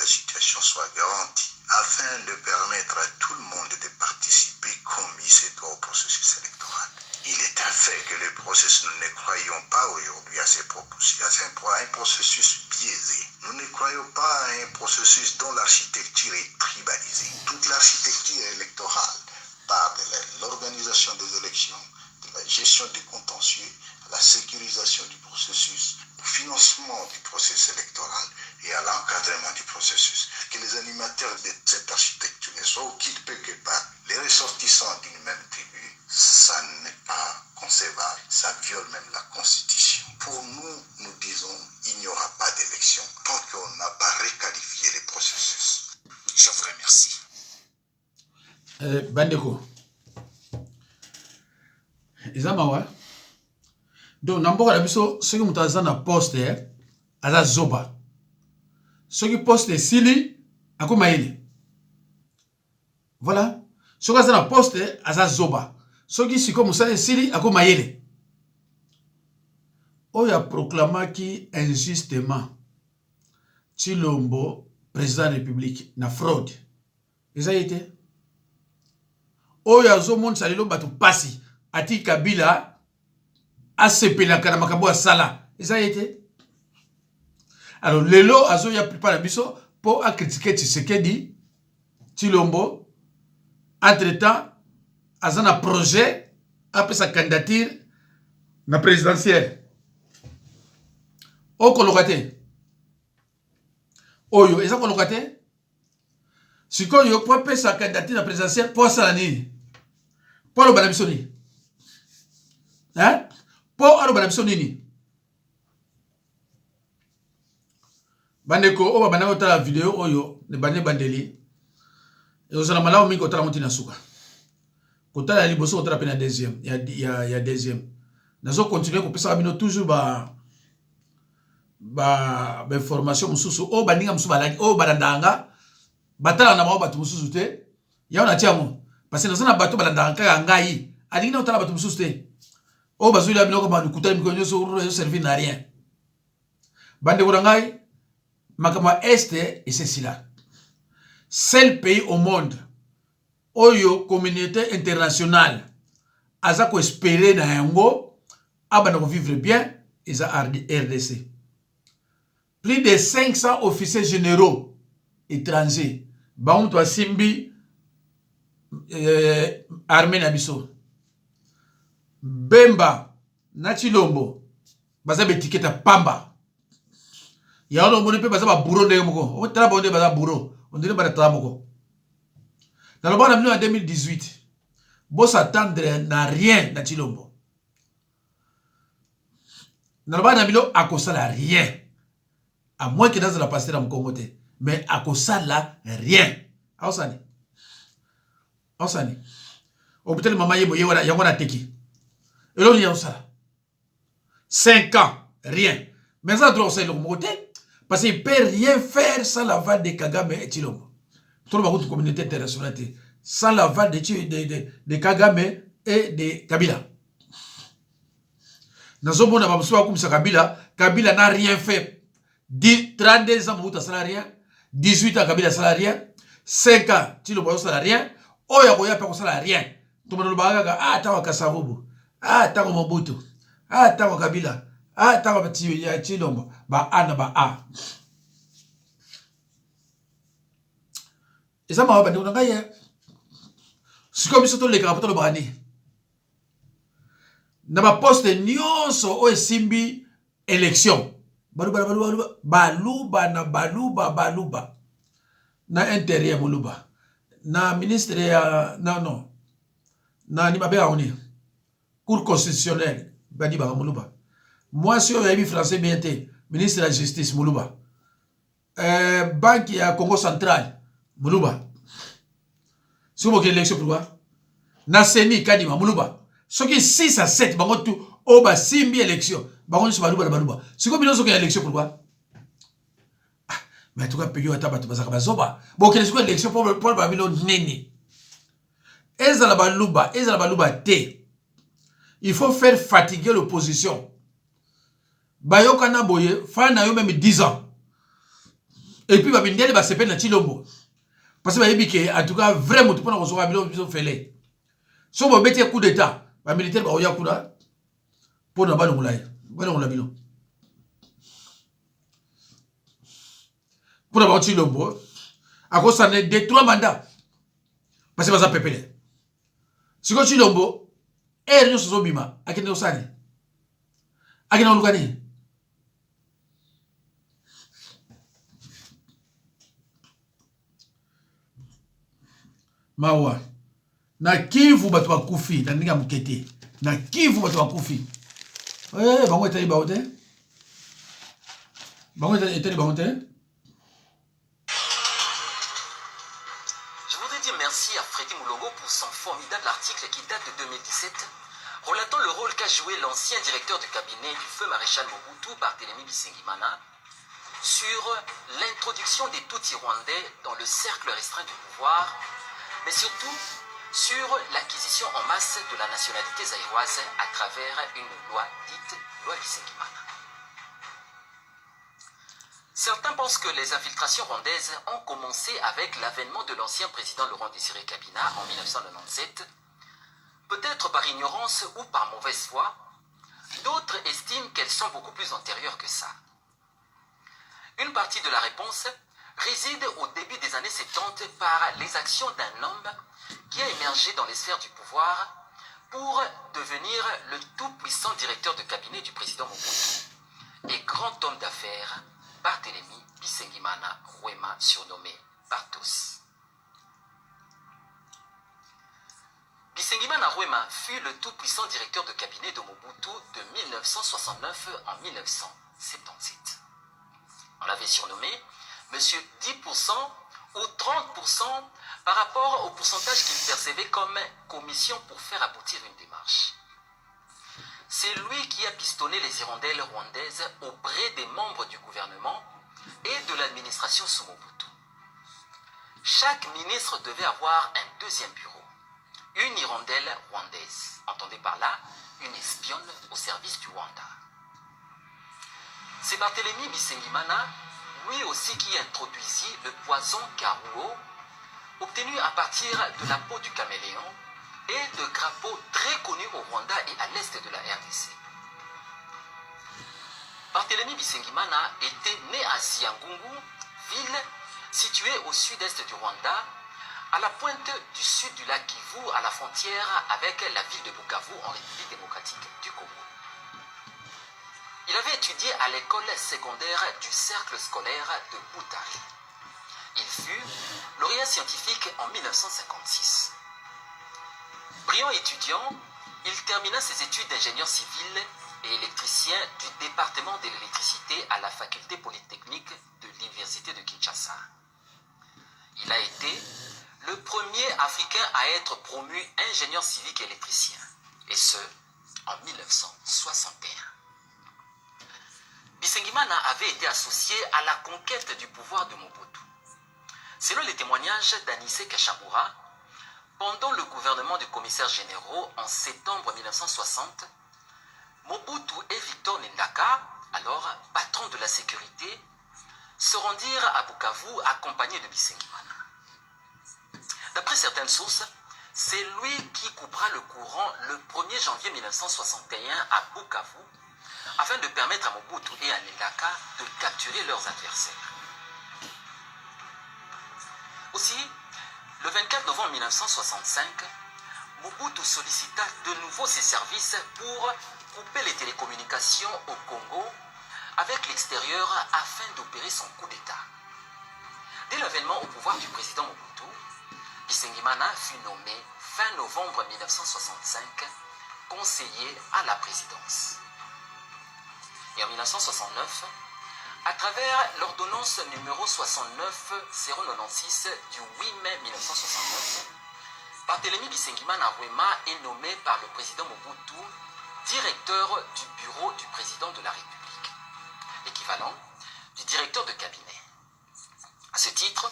la situation soit garantie, afin de permettre à tout le monde de participer comme il se doit au processus électoral. Il est un fait que le processus, nous ne croyons pas aujourd'hui à un processus biaisé. Nous ne croyons pas à un processus dont l'architecture est tribalisée. Toute l'architecture électorale part de l'organisation des élections, de la gestion des contentieux, à la sécurisation du processus, au financement du processus électoral et à l'encadrement du processus. Que les animateurs de cette architecture ne soient occupés que par les ressortissants d'une même tribu, ça n'est pas concevable, ça viole même la Constitution. Pour nous, nous disons, il n'y aura pas d'élection tant qu'on n'a pas requalifié les processus. Je vous remercie. Bandeko. Izamawa. Donc, n'importe la biso, ceux qui ont un poste, à zoba. Ceux qui postent sili, à Komaïli. Voilà. Ceux qui ont un poste, à zoba. Ceux qui sont comme ça, sili, à Komaïli. On a proclamé qui injustement, Chilombo, président de la République, na fraude. Et ça a été. On a zo monde salilo batu pasi. Ati Kabila. ACP la Kanamakabo Sala. Et ça a été. Alors, Lelo, Azo, il y a pris par la biso pour critiquer Tshisekedi, Chilombo. Entre-temps, Azan a projet, après sa candidature, na présidentielle. Au Kolokate. Oyo, et ça Kolokate? Si Koyo, pour faire sa candidature na présidentielle, pour ça l'année. Pour le Banabisoni. Hein? Pour alo bana biso nini bandeko oba bana otala vidéo oyo ne bane bandeli et osala malawo mingi otala mutina suka kotala liboso otala pe na deuxième ya deuxième nazo continuer ko pesa bino toujours ba information mususu o baninga mususu balaki o balandanga batala na ba batu mususu te ya ona tiamo parce que nazo na bato balandanga kaka ngai alingi na otala batu mususu te. Oh, bah, celui-là, il servi n'a rien. Bande Ourangai, Makama Est, et c'est cela. Seul pays au monde, Oyo, communauté internationale, Azako espérer na yango, Abanako vivre bien, et ça RDC. Plus de 500 officiers généraux étrangers, Baoum Toa Simbi, Armée Nabiso. Bemba na Chilombo baza betiketa pamba ya ono moni pe baza ba bureau de moko o tala bonde baza bureau on dirait ba tala moko dans le bon en 2018 bo s'attendre na rien na Chilombo dans le bon en akosala rien à moins que dans la passer dans Congo mais akosala rien ausani au peut-être maman yebo yangona teki. Et là, il y a ça. 5 ans, rien. Mais ça doit être le côté. Parce qu'il ne peut rien faire sans l'aval de Kagame et Chilombo. Tout le monde de communauté internationale. Sans l'aval de Kagame et de Kabila. Dans ce monde, Kabila n'a rien fait. 32 ans, Mouta salarié. 18 ans, Kabila salarié. 5 ans, Chilombo salarié. Oya Koya Pako salarié. Tout le monde a dit, Kasavubu. Tango Mobutu, tango Kabila, tango Chilombo, ba a. Et ça m'a dit, on a gagné. C'est comme si tout les caractères de Brani. Dans ma poste, nyonso o simbi élection. Baluba. Na intérieur Moluba. Na ministre non. Na ni mabe aoni. Cour constitutionnelle, Badi Baramoulouba. Moi, si on a vu français BNT, ministre de la Justice, Moulouba. Banque à Congo Central, Moulouba. Si vous avez une élection pour quoi? Nasseni, Kadima, Moulouba. Ce qui est 6 à 7, Bango tout, Oba, Simbi élection. Bango sur Balouba. Si vous avez une élection pour quoi? Mais en tout cas, pays à Tabatou Bazaka Zoba. Bon, quelle est l'élection pour le Babylon Nene? Ezala Balouba T. Il faut faire fatiguer l'opposition. Bayokana Boye, Fana yo même 10 ans. Et puis, Babindele va se faire dans Chilombo. Parce que, en tout cas, vraiment, pour nous recevoir, nous fait. Si on met un coup d'État, les militaires vont y avoir pour nous battre. Pour nous battre Chilombo, à cause ça de 3 mandats. Parce que ça peut payer. Si on Chilombo, et nous sommes bima, à qui nous sommes à qui nous sommes Mawa. Na Kivu bato bakufi, na ndinga mukete. Na Kivu bato bakufi. Bango etali baote. Bango etali baote. Je voudrais dire merci à Freddy Moulongo pour son formidable article qui date de 2017, relatant le rôle qu'a joué l'ancien directeur de cabinet du feu maréchal Mobutu, Barthélemy Bisengimana, sur l'introduction des Tutsis rwandais dans le cercle restreint du pouvoir, mais surtout sur l'acquisition en masse de la nationalité zaïroise à travers une loi dite loi Bisengimana. Certains pensent que les infiltrations rwandaises ont commencé avec l'avènement de l'ancien président Laurent Désiré Kabila en 1997, peut-être par ignorance ou par mauvaise foi. D'autres estiment qu'elles sont beaucoup plus antérieures que ça. Une partie de la réponse réside au début des années 70 par les actions d'un homme qui a émergé dans les sphères du pouvoir pour devenir le tout-puissant directeur de cabinet du président Mobutu et grand homme d'affaires, Barthélemy Bisengimana Rwema, surnommé Bartos. Bisengimana Rwema fut le tout-puissant directeur de cabinet de Mobutu de 1969 en 1977. On l'avait surnommé Monsieur 10% ou 30% par rapport au pourcentage qu'il percevait comme commission pour faire aboutir une démarche. C'est lui qui a pistonné les hirondelles rwandaises auprès des membres du gouvernement et de l'administration sous Mobutu. Chaque ministre devait avoir un deuxième bureau, une hirondelle rwandaise, entendez par là une espionne au service du Rwanda. C'est Barthélemy Bisengimana, lui aussi, qui introduisit le poison Karuo, obtenu à partir de la peau du caméléon et de crapauds très connus au Rwanda et à l'est de la RDC. Barthélemy Bisengimana était né à Siangungu, ville située au sud-est du Rwanda, à la pointe du sud du lac Kivu, à la frontière avec la ville de Bukavu en République démocratique du Congo. Il avait étudié à l'école secondaire du cercle scolaire de Boutari. Il fut lauréat scientifique en 1956. Brillant étudiant, il termina ses études d'ingénieur civil et électricien du département de l'électricité à la faculté polytechnique de l'université de Kinshasa. Il a été le premier Africain à être promu ingénieur civique et électricien, et ce, en 1961. Bisengimana avait été associé à la conquête du pouvoir de Mobutu. Selon les témoignages d'Anissé Kashamura, pendant le gouvernement des commissaires généraux en septembre 1960, Mobutu et Victor Ndaka, alors patron de la sécurité, se rendirent à Bukavu accompagnés de Bisengimana. D'après certaines sources, c'est lui qui coupera le courant le 1er janvier 1961 à Bukavu afin de permettre à Mobutu et à Ndaka de capturer leurs adversaires. Aussi, le 24 novembre 1965, Mobutu sollicita de nouveau ses services pour couper les télécommunications au Congo avec l'extérieur afin d'opérer son coup d'État. Dès l'avènement au pouvoir du président Mobutu, Bisengimana fut nommé fin novembre 1965 conseiller à la présidence. Et en 1969, à travers l'ordonnance numéro 69-096 du 8 mai 1969, Barthélemy Bisengimana Rwema est nommé par le président Mobutu directeur du bureau du président de la République, l'équivalent du directeur de cabinet. À ce titre,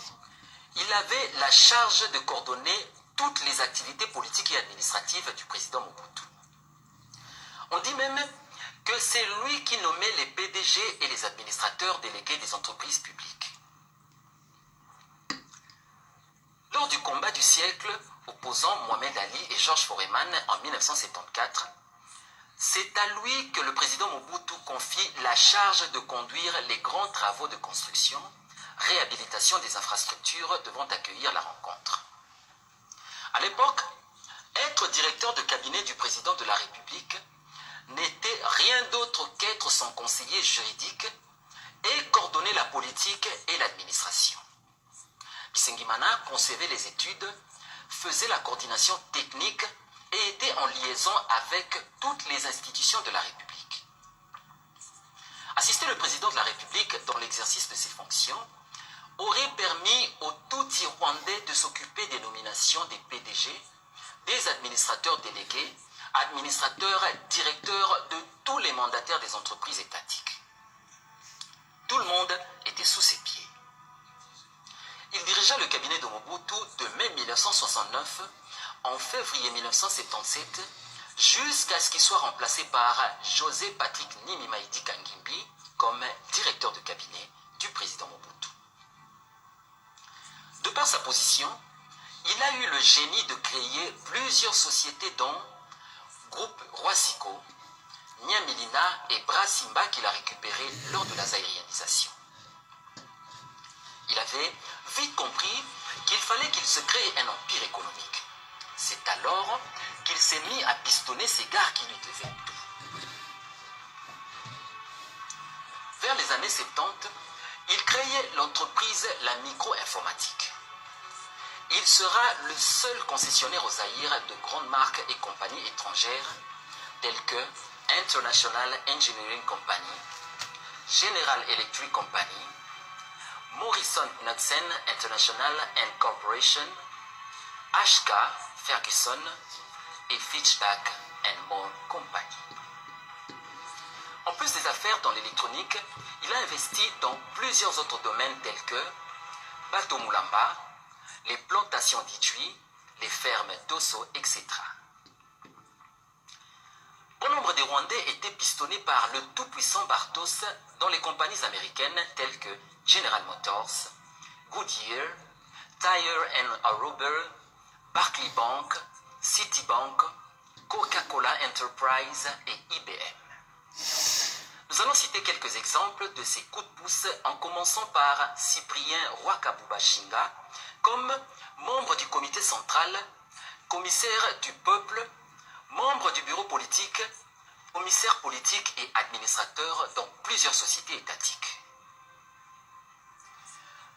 il avait la charge de coordonner toutes les activités politiques et administratives du président Mobutu. On dit même que c'est lui qui nommait les PDG et les administrateurs délégués des entreprises publiques. Lors du combat du siècle opposant Mohamed Ali et Georges Foreman en 1974, c'est à lui que le président Mobutu confie la charge de conduire les grands travaux de construction, réhabilitation des infrastructures devant accueillir la rencontre. À l'époque, être directeur de cabinet du président de la République n'était rien d'autre qu'être son conseiller juridique et coordonner la politique et l'administration. Bisengimana concevait les études, faisait la coordination technique et était en liaison avec toutes les institutions de la République. Assister le président de la République dans l'exercice de ses fonctions aurait permis aux tout-Rwandais de s'occuper des nominations des PDG, des administrateurs délégués, administrateurs, directeurs de tous les mandataires des entreprises étatiques. Tout le monde était sous ses pieds. Il dirigea le cabinet de Mobutu de mai 1969 en février 1977 jusqu'à ce qu'il soit remplacé par José Patrick Nimimaïdi Kangimbi comme directeur de cabinet du président Mobutu. De par sa position, il a eu le génie de créer plusieurs sociétés dont Groupe Roisico, Nyamilina et Brasimba qu'il a récupéré lors de la zaïrianisation. Il avait vite compris qu'il fallait qu'il se crée un empire économique. C'est alors qu'il s'est mis à pistonner ces gares qui lui devaient tout. Vers les années 70, il créait l'entreprise La Micro-Informatique. Il sera le seul concessionnaire au Zaïre de grandes marques et compagnies étrangères telles que International Engineering Company, General Electric Company, Morrison Knudsen International and Corporation, HK Ferguson et Fitchback and More Company. En plus des affaires dans l'électronique, il a investi dans plusieurs autres domaines tels que Bateau Moulamba, les plantations d'Idjui, les fermes d'Osso, etc. Bon nombre des Rwandais étaient pistonnés par le tout-puissant Bartos dans les compagnies américaines telles que General Motors, Goodyear, Tire and Rubber, Barclay Bank, Citibank, Coca-Cola Enterprise et IBM. Nous allons citer quelques exemples de ces coups de pouce en commençant par Cyprien Rwakabubashinga comme membre du comité central, commissaire du peuple, membre du bureau politique, commissaire politique et administrateur dans plusieurs sociétés étatiques.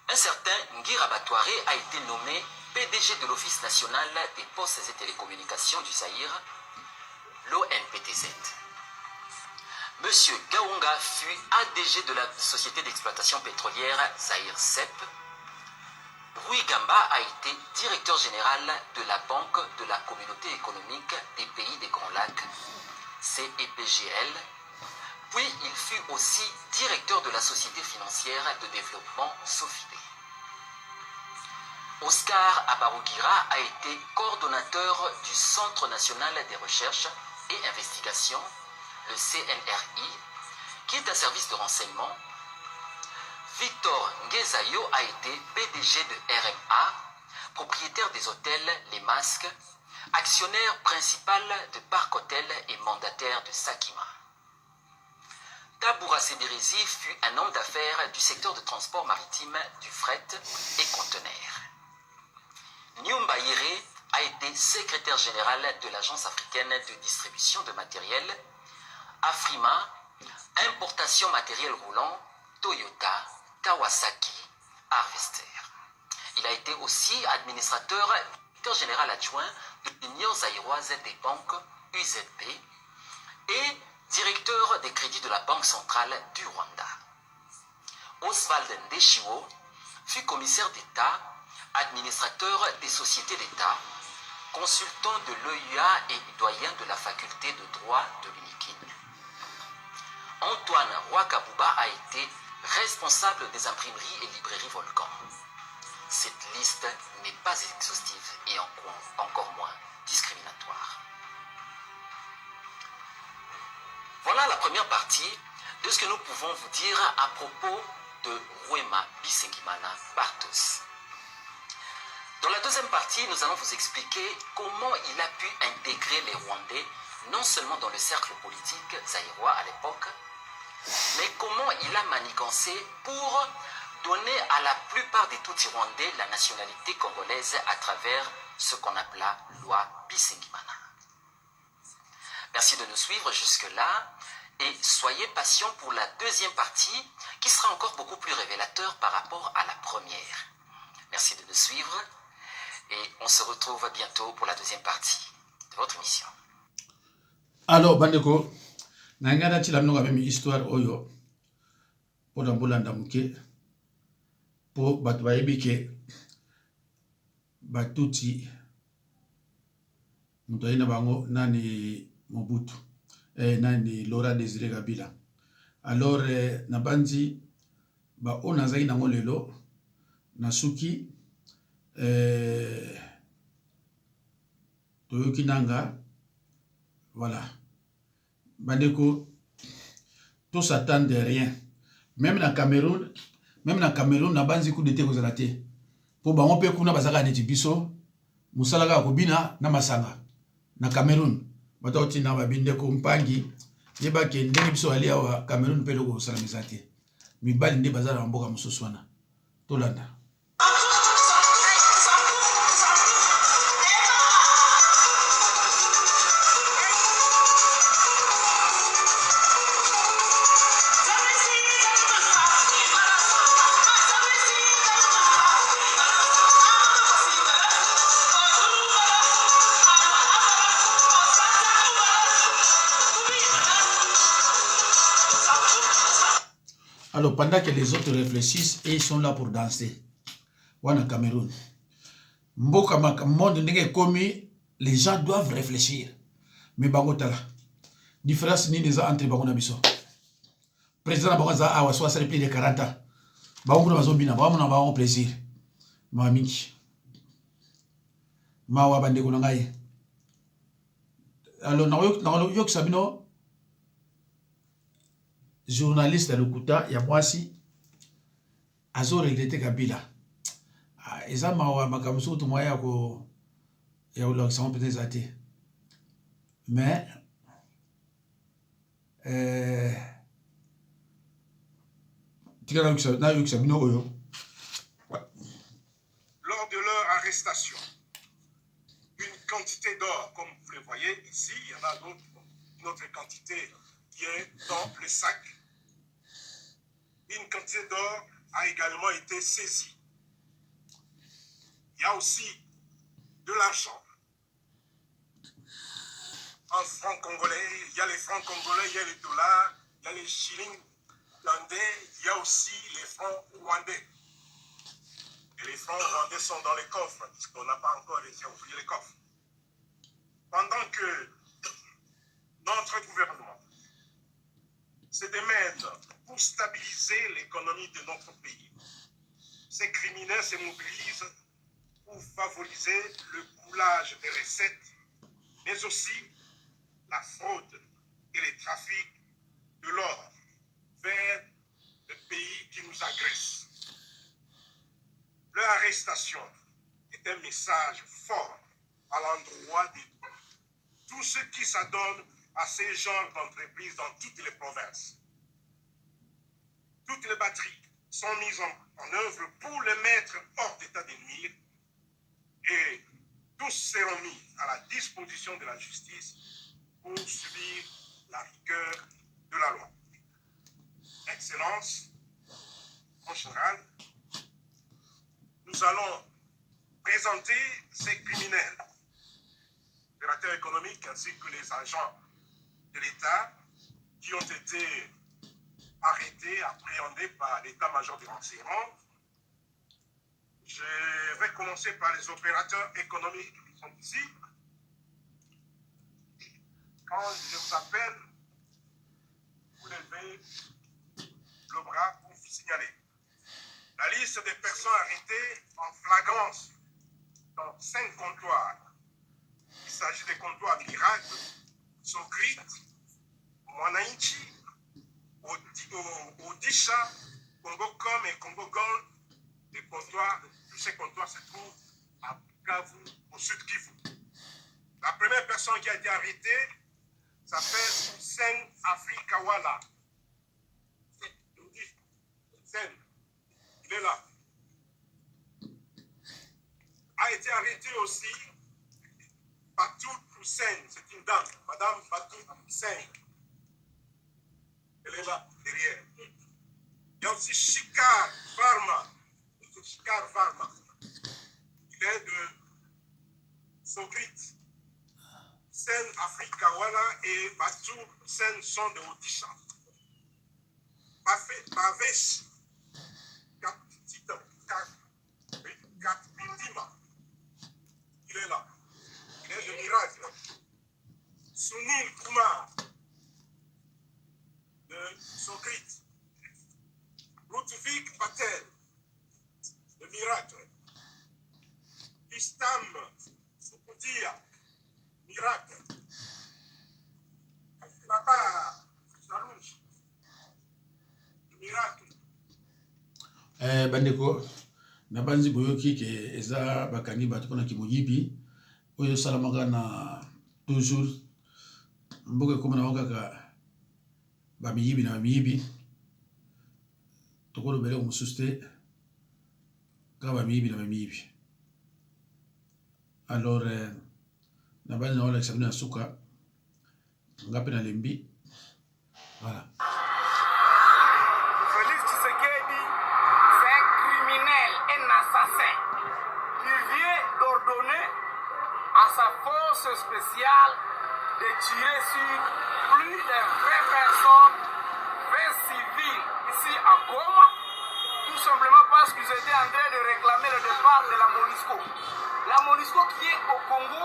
Un certain Ngira Batouaré a été nommé PDG de l'Office national des postes et télécommunications du Zaïre, l'ONPTZ. Monsieur Gaonga fut ADG de la société d'exploitation pétrolière Zaïre CEP. Rui Gamba a été directeur général de la Banque de la Communauté économique des pays des Grands Lacs, CEPGL, puis il fut aussi directeur de la Société financière de développement Sofidé. Oscar Abarougira a été coordonnateur du Centre national des recherches et investigations, le CNRI, qui est un service de renseignement. Victor Ngezayo a été PDG de RMA, propriétaire des hôtels Les Masques, actionnaire principal de Parc Hôtel et mandataire de Sakima. Taboura Sebirizi fut un homme d'affaires du secteur de transport maritime, du fret et conteneurs. Nyumba Yere a été secrétaire général de l'Agence africaine de distribution de matériel, Afrima, importation matériel roulant, Toyota, Kawasaki, Harvester. Il a été aussi administrateur, directeur général adjoint de l'Union zaïroise des banques, UZB, et directeur des crédits de la Banque centrale du Rwanda. Oswald Ndeshiwo fut commissaire d'État, administrateur des sociétés d'État, consultant de l'EUA et doyen de la faculté de droit de l'UNIKIN. Antoine Rwakabuba a été responsable des imprimeries et librairies Volcan. Cette liste n'est pas exhaustive et encore moins discriminatoire. Voilà la première partie de ce que nous pouvons vous dire à propos de Rwema Bisengimana Bartos. Dans la deuxième partie, nous allons vous expliquer comment il a pu intégrer les Rwandais, non seulement dans le cercle politique zaïrois à l'époque, mais comment il a manigancé pour donner à la plupart des Tutsis rwandais la nationalité congolaise à travers ce qu'on appela loi Bisengimana. Merci de nous suivre jusque-là et soyez patients pour la deuxième partie qui sera encore beaucoup plus révélateur par rapport à la première. Merci de nous suivre et on se retrouve bientôt pour la deuxième partie de votre émission. Alors, Bandeko, nangana tila mnoga même histoire oyo pour d'ambolanda muke pour batwa ebike batuti mutoina bango nani Mobutu nani Laurent Désiré Kabila. Alors nabandi ba ona zai nango lelo nasuki toyoki nanga voilà bandeko tout s'attend de rien même na Cameroun nabanzi coup d'été kozala te po bango pe kuna bazaka neti biso musalaka kobina na masanga na Cameroun batoti na babinde ko mpangi yeba ke ndenge biso ali awa Cameroun pe loko salamisa te mibali nde bazala na mboka mosusu wana tolanda. Alors, pendant que les autres réfléchissent, et ils sont là pour danser. Wana Cameroun. Mboka monde ndenge komi, les gens doivent réfléchir. Mais bangotala. Différence ni les entre bango na biso. Président na bango za awa soit ça plus de 40 ans. Bango na bazobina, bango na bango plaisir. Mamiki. Mawa bandeko na ngai. Alors na yok sabino journaliste à l'Okuta, il y a moi aussi, Azo regretté Kabila. Et ça m'a makamso tout moyen ko ya l'accent peut-être athée. Mais lors de leur arrestation, une quantité d'or, comme vous le voyez ici, il y en a d'autres, une autre quantité qui est dans le sac. Une quantité d'or a également été saisie. Il y a aussi de l'argent en francs congolais. Il y a les francs congolais, il y a les dollars, il y a les shillings rwandais, il y a aussi les francs rwandais. Et les francs rwandais sont dans les coffres, puisqu'on n'a pas encore réussi à ouvrir les coffres. Pendant que notre gouvernement se démène pour stabiliser l'économie de notre pays, ces criminels se mobilisent pour favoriser le coulage des recettes, mais aussi la fraude et les trafics de l'or vers les pays qui nous agressent. Leur arrestation est un message fort à l'endroit de tous ceux qui s'adonnent à ces genres d'entreprises dans toutes les provinces. Toutes les batteries sont mises en œuvre pour les mettre hors d'état de nuire et tous seront mis à la disposition de la justice pour subir la rigueur de la loi. Excellence, en général, nous allons présenter ces criminels, opérateurs économiques ainsi que les agents de l'État qui ont été arrêtés, appréhendés par l'état-major du renseignement. Je vais commencer par les opérateurs économiques qui sont ici. Quand je vous appelle, vous levez le bras pour vous signaler. La liste des personnes arrêtées en flagrance dans 5 comptoirs. Il s'agit des comptoirs Miracle, Sokrit, Mwananchi, Odisha, Congo Com et Congo Gold. Tous ces comptoirs se trouvent à Bukavu, au Sud Kivu. La première personne qui a été arrêtée s'appelle Hussein Afrikawala. Il est là. A été arrêté aussi Batou Hussein, c'est une dame, Madame Batou Hussein. Elle est là, derrière. Il y a aussi Shikar Varma. Shikar Varma. Il est de Sogrit. Hussein Afrikawala et Batou Hussein sont de Odisha. Pavesh Kapindima. Il est là. Il est de Miracle. Sunil Kumar de Sogrit. Rutvik Patel de Miracle. Istam Sukudia, Miracle. Papa Salouche, Miracle. Bandeko na banzi boyoki ke eza bakani bato pona kimoyibi oyo salamaka na toujours mboka komona wakaka bamiyibi na bamiyibi tokolo bele mususte ka bamiyibi na bamiyibi. Alors na banzi na wala examiner suka ngapi na lembi voilà. Spécial de tirer sur plus de 20 personnes, 20 civils ici à Goma, tout simplement parce qu'ils étaient en train de réclamer le départ de la MONUSCO. La MONUSCO qui est au Congo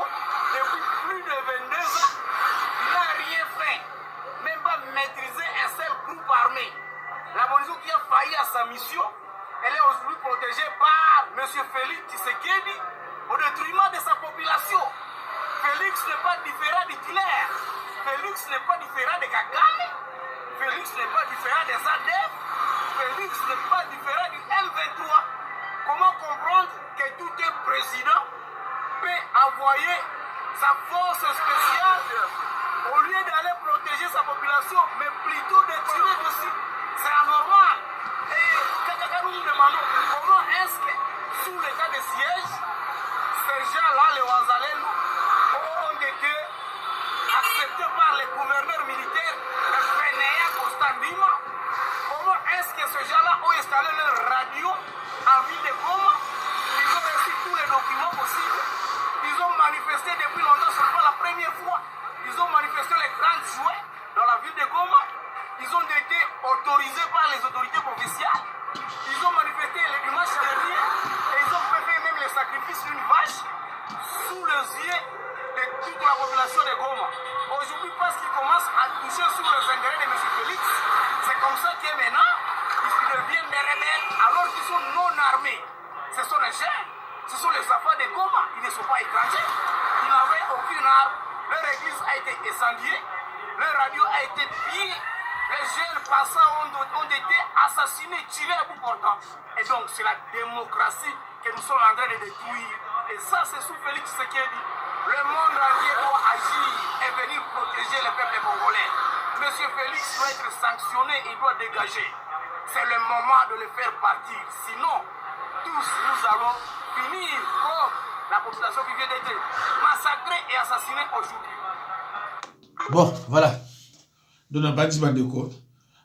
depuis plus de 22 ans, n'a rien fait, même pas maîtriser un seul groupe armé. La MONUSCO qui a failli à sa mission, elle est aujourd'hui protégée par M. Félix Tshisekedi au détriment de sa population. Félix n'est pas différent d'Hitler. Félix n'est pas différent de Kagame. Félix n'est pas différent des ADF. Félix n'est pas différent du M23. Comment comprendre que tout un président peut envoyer sa force spéciale au lieu d'aller protéger sa population, mais plutôt de tirer dessus? C'est anormal. Et quand nous nous demandons comment est-ce que, sous l'état de siège, ces gens-là, les Wazalènes, ont été acceptés par les gouverneurs militaires, le Fénéa Constantima. Comment est-ce que ces gens-là ont installé leur radio en ville de Goma? Ils ont reçu tous les documents possibles. Ils ont manifesté depuis longtemps, ce n'est pas la première fois. Ils ont manifesté les grandes jouets dans la ville de Goma. Ils ont été autorisés par les autorités provinciales. Ils ont manifesté le dimanche dernier et ils ont fait même le sacrifice d'une vache sous les yeux de toute la population de Goma. Aujourd'hui, parce qu'ils commencent à toucher sur les intérêts de M. Félix, c'est comme ça que maintenant, ils deviennent des rebelles alors qu'ils sont non armés. Ce sont les jeunes, ce sont les enfants de Goma, ils ne sont pas étrangers. Ils n'avaient aucune arme, leur église a été incendiée, leur radio a été pillée, les jeunes passants ont été assassinés, tirés à bout portant. Et donc, c'est la démocratie que nous sommes en train de détruire. Et ça, c'est sous Félix Tshisekedi. Le monde entier doit agir et venir protéger le peuple congolais. Monsieur Félix doit être sanctionné, il doit dégager. C'est le moment de le faire partir. Sinon, tous nous allons finir comme la population qui vient d'être massacrée et assassinée aujourd'hui. Bon, voilà. Donc, on bandi bandeko.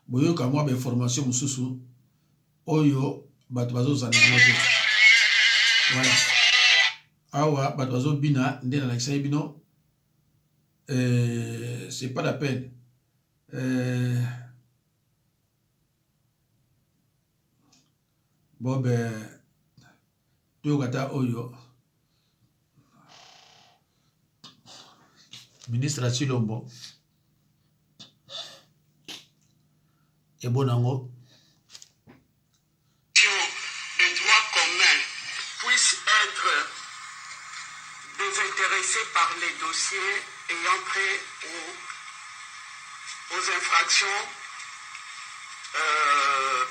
Boyo kamwa ba information mususu. Oyo bato bazozana ngote. Voilà. Awa bato bazobina nde na lakisa bino. C'est pas la peine. Bon ben Tokata Oyo ministre Chilombo et Bonango des droits communs puissent être désintéressés par les dossiers ayant trait aux infractions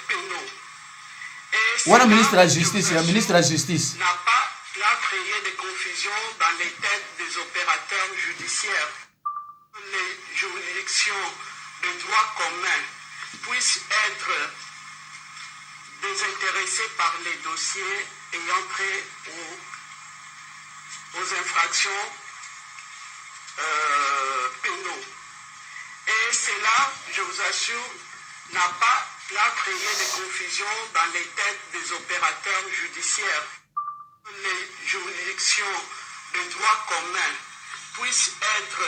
pénaux. Voilà ministre de la Justice, le ministre de la Justice. N'a pas créer des confusions dans les têtes des opérateurs judiciaires. Les juridictions de droit commun puissent être désintéressées par les dossiers ayant trait aux infractions pénaux. Et cela, je vous assure, n'a pas créé des confusions dans les têtes des opérateurs judiciaires. Les juridictions de droit commun puissent être...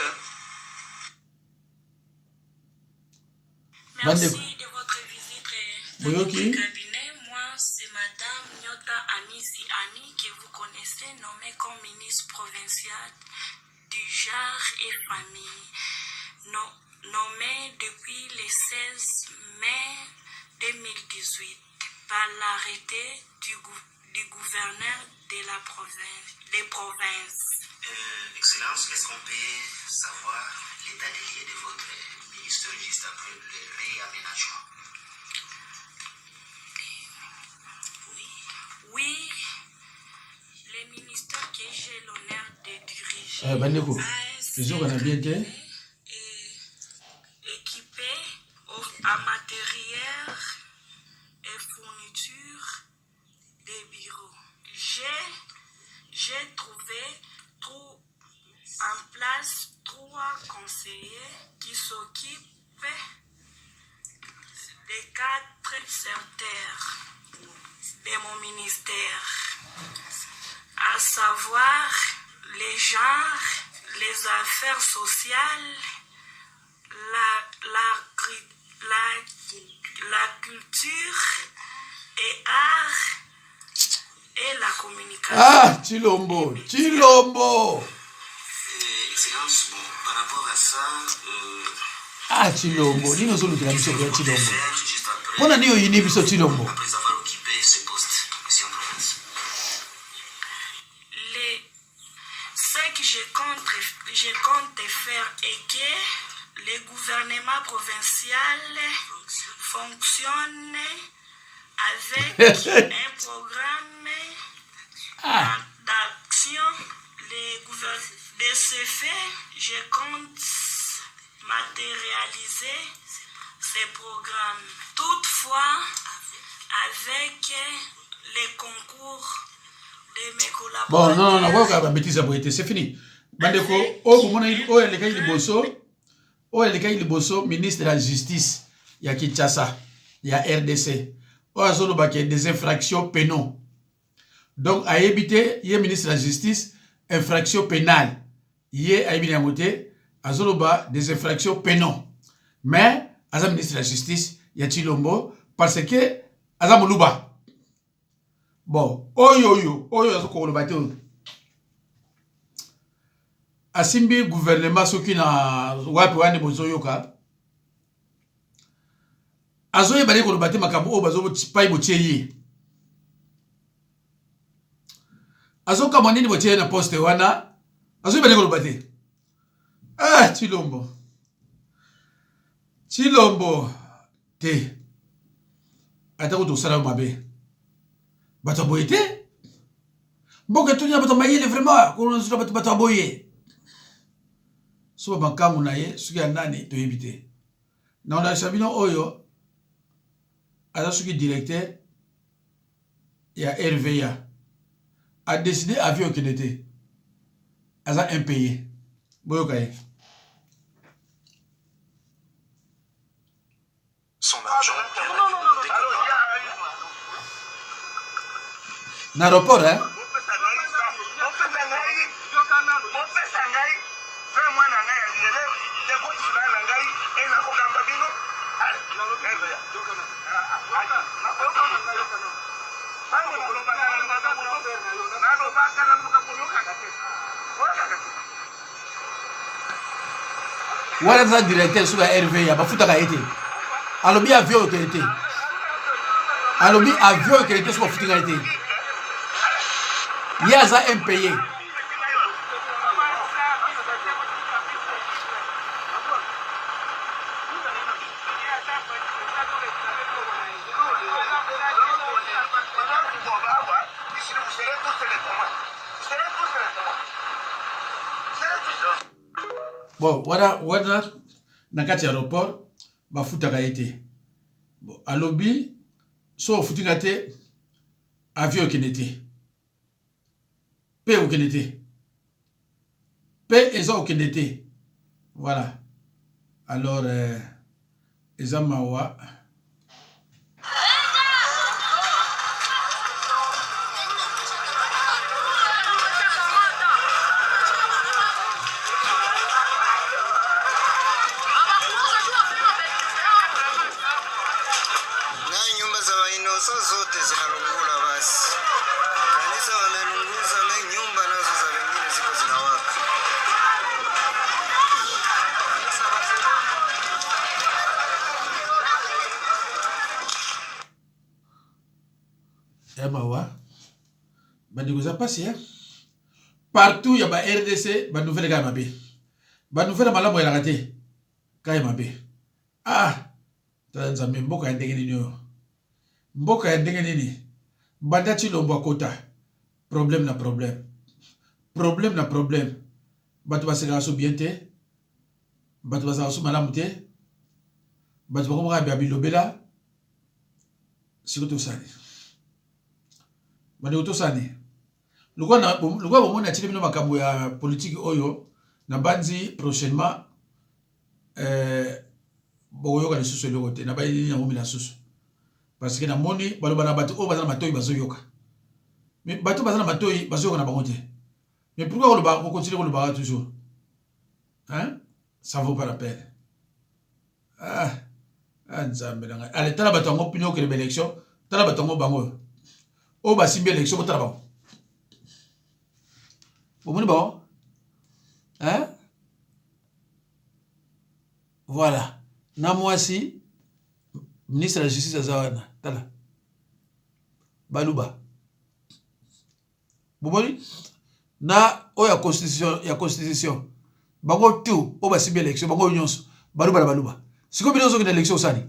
Merci de votre visite dans notre cabinet. Moi, c'est Madame Nyota Anisi Ani, que vous connaissez, nommée comme ministre provinciale du genre et famille. Nommée depuis le 16 mai 2018 par l'arrêté du gouverneur de la province. Excellence, est-ce qu'on peut savoir l'état des lieux de votre ministère juste après le réaménagement? Oui, le ministère que j'ai l'honneur de diriger équipé à matériel et fourniture des bureaux. J'ai trouvé en place 3 conseillers qui s'occupent des 4 secteurs de mon ministère, à savoir les genres, les affaires sociales, la culture et art et la communication. Ah, Chilombo. Excellence, bon, par rapport à ça, Ah, Chilombo. Dis-nous ce que tu as dit sur Chilombo. On a dit au Yinibiso Chilombo. après avoir occupé ce poste ici en province. Ce que je compte faire est que le gouvernement provincial fonctionne avec un programme d'action. De ce fait, je compte matérialiser ces programmes. Toutefois, avec les concours de mes collaborateurs. Bon, non, bêtise à c'est fini. Bandeko, le bosso, ministre de la Justice, il y a Kinshasa, il y a RDC. Il y a des infractions pénales. Donc, à éviter, il y a ministre de la Justice, infraction pénale. Il y a des infractions pénales. Mais, à la ministre de la Justice, il y a Chilombo, parce que, à la Moulouba. Bon, Asimbi gouvernement soki na wapi wane bozoyoka azoye bali ko lobate makambo o bazo pai botieye azoka monini botieye na poste wana azoye bali ko lobate Chilombo te atako to sala mabe bato boyete mboka tunya bato mayele vraiment ko nzula bato boye so bankamu na ye suki nani to yebite na on a sabino oyo ala suki directeur ya RVA a décidé avion qu'il était aza impayé boyo kaye Son argent. na aéroport hein. Voilà ça directeur sur la RVA bafuta ka été alobi avion que était alobi avion que était sur bafuta ka été il y a ça impayé bon wana na kati ya aéroport bafutaka été bon alobi so futinga te avion kenete pe okenete pe eza okenete voilà alors eza mawa zote zinalungula basi. Kanisa wamelunguza na nyumba nazo za wengine ziko zinawaka. Mawa bandikuza pasi ya partout ya ba RDC ba nouvelle kaya mabe ba nouvelle malamu ya rakate kaya mabe tanzambe mboka ya ndenge nini yo mboka ya ndenge nini banda chilombo akota problème na problème bato baseka so bien te bato baseka so malamu te bato bakomaka bia bilobela sikoto sani bande utosani lukwa bomoni atili bino makambo ya politique oyo na banzi prochainement boyoka lisusu eloko te na bayini yango mina susu parce que na moni baloba na bato oyo baza na matoi bazoyoka mais bato baza na matoi bazoyoka na bango te mais pourquoi koloba kokontinue kolobaka toujours hein ça vaut pas la peine nzambe na ngai ale tala bato yango pino okele baélection tala bato yango bango o basimbi élection botala bango omoni bango hein voilà na mwasi ministre de la justice aza wana tala baluba bomoni na oyo ya constitution bango tu o basimbi élection bango nyonso baluba na baluba siko bino ozokende élection osani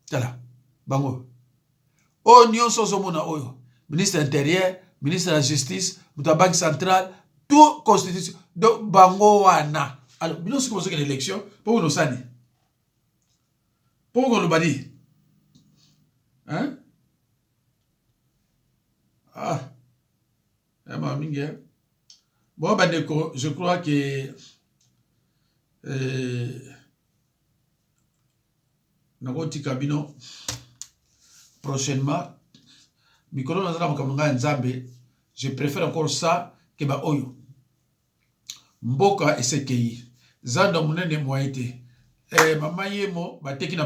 tala bango oyo nyonso ozomona oyo ministre intérieur, ministre de la justice, la banque centrale, tout constitution. Donc, bango wana. Alors, nous sommes une élection pour nous sani. Pour nous le badi. Hein? Bon, je crois que Nagoti Kabino prochainement mikolo nazala makambo nga nzambe je préfère encore ça que ba oyo mboka esekei zando munene mwaite mama yemo bateki na